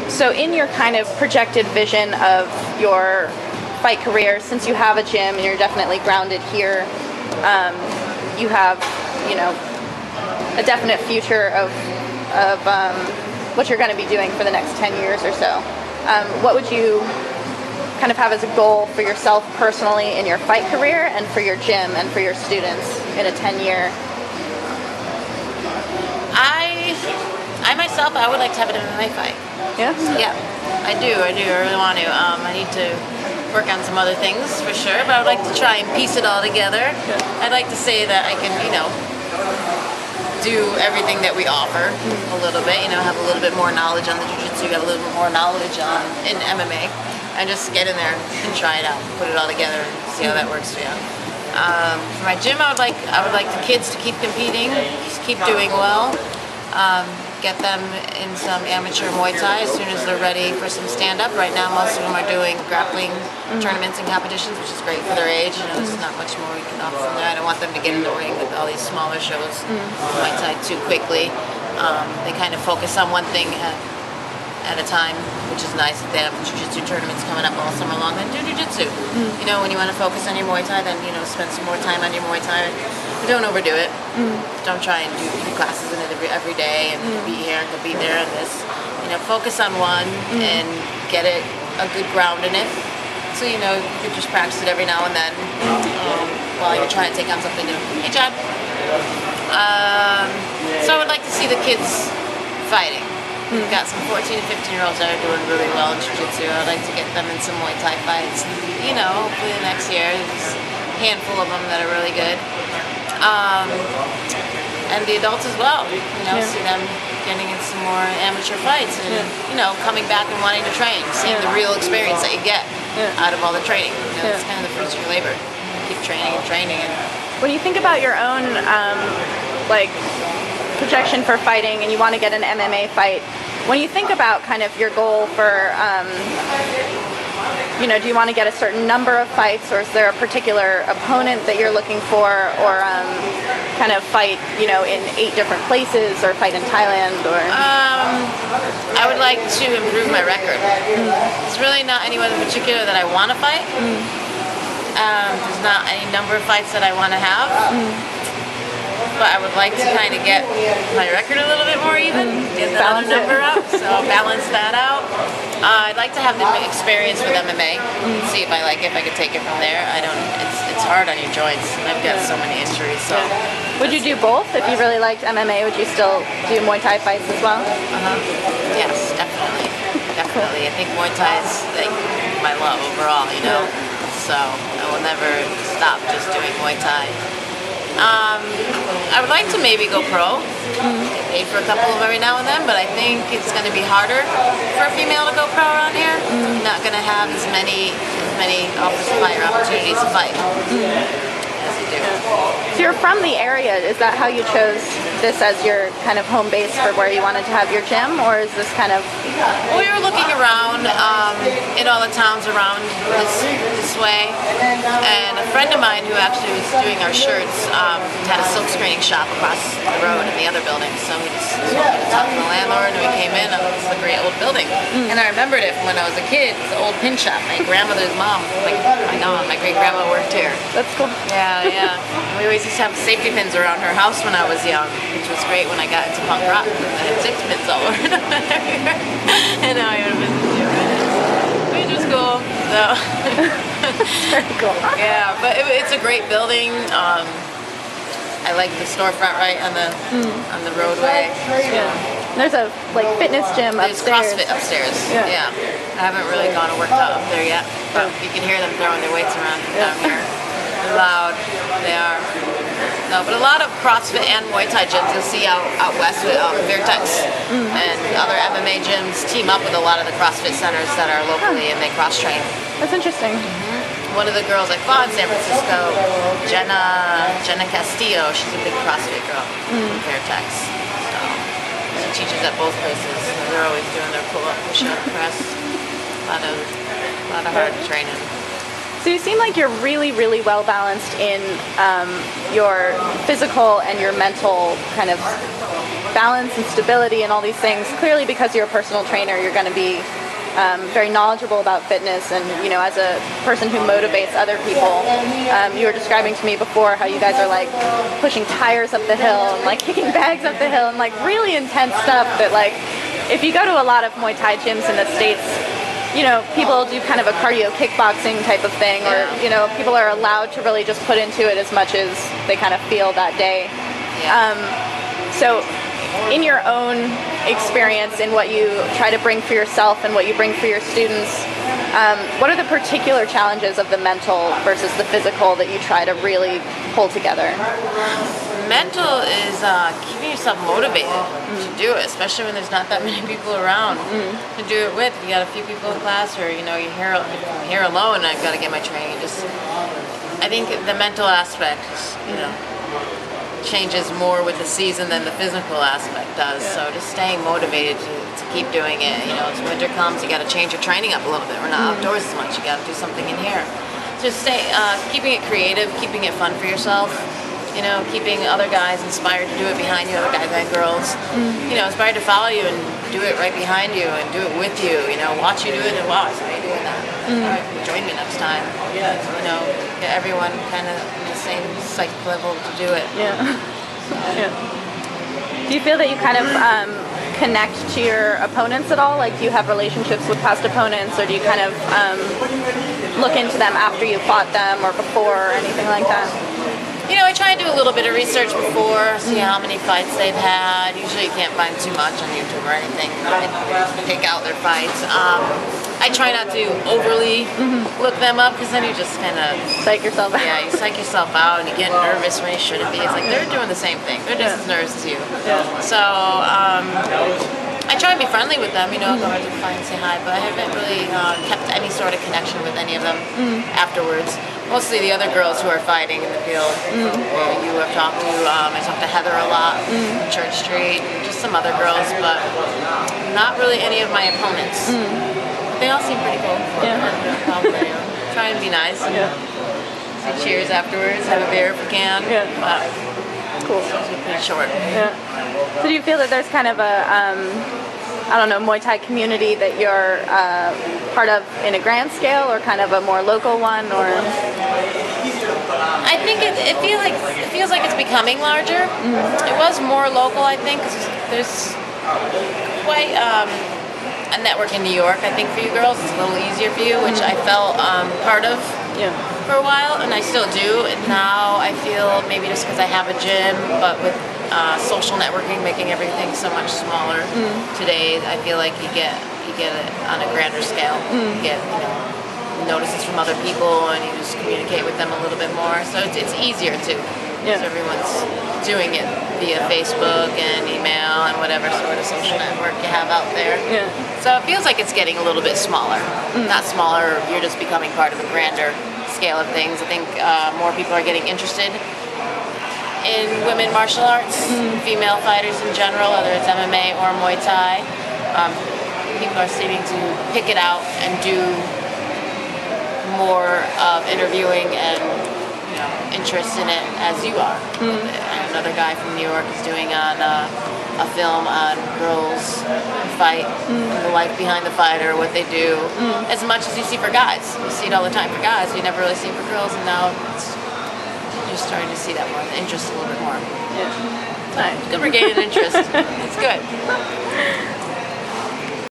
So in your kind of projected vision of your fight career, since you have a gym and you're definitely grounded here, you have, a definite future of what you're going to be doing for the next 10 years or so. What would you kind of have as a goal for yourself personally in your fight career and for your gym and for your students in a 10-year? I myself, I would like to have an MMA fight. Yeah? Yeah, I do. I really want to. I need to work on some other things for sure, but I would like to try and piece it all together. Yeah. I'd like to say that I can, do everything that we offer a little bit, have a little bit more knowledge on the jiu-jitsu, got a little bit more knowledge in MMA, and just get in there and try it out, put it all together and see how that works for you. For my gym, I would like the kids to keep competing, just keep doing well. Get them in some amateur Muay Thai as soon as they're ready for some stand-up. Right now, most of them are doing grappling tournaments and competitions, which is great for their age. There's not much more we can offer from there. I don't want them to get in the ring with all these smaller shows Muay Thai too quickly. They kind of focus on one thing at a time, which is nice. They have jiu-jitsu tournaments coming up all summer long, then do jiu-jitsu. When you want to focus on your Muay Thai, then spend some more time on your Muay Thai. But don't overdo it. Don't try and do 2 classes in it every day and be here and be there and this. Focus on one and get a good ground in it. So you can just practice it every now and then while you're trying to take on something new. Hey, John. So I would like to see the kids fighting. We've got some 14 and 15-year-olds that are doing really well in jiu-jitsu. I'd like to get them in some Muay Thai fights. Hopefully the next year, there's a handful of them that are really good. And the adults as well. See them getting in some more amateur fights and, coming back and wanting to train, seeing the real experience that you get out of all the training. It's kind of the fruits of your labor. Keep training and training. When you think about your own, projection for fighting and you want to get an MMA fight, when you think about kind of your goal for, do you want to get a certain number of fights, or is there a particular opponent that you're looking for, or kind of fight, in 8 different places, or fight in Thailand, or? I would like to improve my record. It's really not anyone in particular that I want to fight. There's not any number of fights that I want to have. But I would like to kind of get my record a little bit more even, get another number up, so balance that out. I'd like to have the experience with MMA, see if I like it, if I could take it from there. It's hard on your joints. I've got so many injuries. So. Would you do both? If you really liked MMA, would you still do Muay Thai fights as well? Yes, definitely. Definitely. I think Muay Thai is my love overall, So I will never stop just doing Muay Thai. I would like to maybe go pro, get paid for a couple of them every now and then, but I think it's going to be harder for a female to go pro around here. Not going to have as many opportunities to fight as you do. So you're from the area. Is that how you chose this as your kind of home base for where you wanted to have your gym, or is this kind of? We were looking around in all the towns around this way, and a friend of mine who actually was doing our shirts had a silk screening shop across the road in the other building. So we just talked to the landlord, and we came in, and it was a great old building. And I remembered it from when I was a kid. It was an old pin shop. My grandmother's mom, my great grandma worked here. That's cool. Yeah. We always used to have safety pins around her house when I was young, which was great when I got into punk rock. I had 6 pins all over everywhere. And now I have a business here. Which was cool. So. Very cool. Yeah, but it's a great building. I like the storefront right on the roadway. Yeah. There's a fitness gym upstairs. There's CrossFit upstairs. Yeah. I haven't really gone and worked out up there yet, but you can hear them throwing their weights around down here. They're loud. They are. No, but a lot of CrossFit and Muay Thai gyms you'll see out west with Vertex and other MMA gyms team up with a lot of the CrossFit centers that are locally and they cross-train. That's interesting. One of the girls I fought in San Francisco, Jenna Castillo, she's a big CrossFit girl from Vertex. So she teaches at both places. They're always doing their pull-up, push-up, press. A lot of hard training. So you seem like you're really, really well balanced in your physical and your mental kind of balance and stability and all these things. Clearly, because you're a personal trainer, you're going to be very knowledgeable about fitness, and as a person who motivates other people. You were describing to me before how you guys are like pushing tires up the hill and like kicking bags up the hill and like really intense stuff that, like, if you go to a lot of Muay Thai gyms in the States, people do kind of a cardio kickboxing type of thing, or people are allowed to really just put into it as much as they kind of feel that day. So in your own experience, in what you try to bring for yourself and what you bring for your students, what are the particular challenges of the mental versus the physical that you try to really pull together? Mental is keeping yourself motivated to do it, especially when there's not that many people around to do it with. You got a few people in class, or you're here alone. I've got to get my training. I think the mental aspect, changes more with the season than the physical aspect does. So just staying motivated to keep doing it. As winter comes, you got to change your training up a little bit. We're not outdoors as much. You got to do something in here. Just keeping it creative, keeping it fun for yourself. Keeping other guys inspired to do it behind you, other guys and girls, inspired to follow you and do it right behind you and do it with you, watch you do it and wow, I saw you doing that. All right, join me next time. Get everyone kind of in the same psych level to do it. Yeah. Do you feel that you kind of connect to your opponents at all? Like, do you have relationships with past opponents, or do you kind of look into them after you fought them or before or anything like that? I try and do a little bit of research before, see how many fights they've had. Usually you can't find too much on YouTube or anything. Pick out their fights. I try not to overly look them up, because then you just kind of psych yourself out. Yeah, you psych yourself out and you get nervous when you shouldn't be. It's like they're doing the same thing. They're just as nervous as you. So I try and be friendly with them, I'll go over to find and say hi, but I haven't really kept any sort of connection with any of them afterwards. Mostly the other girls who are fighting in the field. You have talked to, I talked to Heather a lot, Church Street, just some other girls, but not really any of my opponents. They all seem pretty cool. Probably try and be nice. Say cheers afterwards, have a beer if we can. But cool. It's pretty short. So do you feel that there's kind of a Muay Thai community that you're part of in a grand scale, or kind of a more local one, or? I think it feels like it's becoming larger. It was more local, I think, 'cause there's quite a network in New York. I think for you girls, it's a little easier for you, which I felt part of for a while, and I still do. And now I feel, maybe just because I have a gym, but with social networking making everything so much smaller today, I feel like you get it on a grander scale. You get notices from other people, and you just communicate with them a little bit more. So it's easier too. So everyone's doing it via Facebook and email and whatever sort of social network you have out there. So it feels like it's getting a little bit smaller. Not smaller, you're just becoming part of a grander scale of things. I think more people are getting interested in women martial arts, female fighters in general, whether it's MMA or Muay Thai. People are starting to pick it out and do more of interviewing and interest in it as you are. Another guy from New York is doing a film on girls who fight, the life behind the fighter, what they do, as much as you see for guys. You see it all the time for guys, you never really see it for girls, and now you're starting to see that more, the interest a little bit more. Nice. Good for gaining interest. It's good.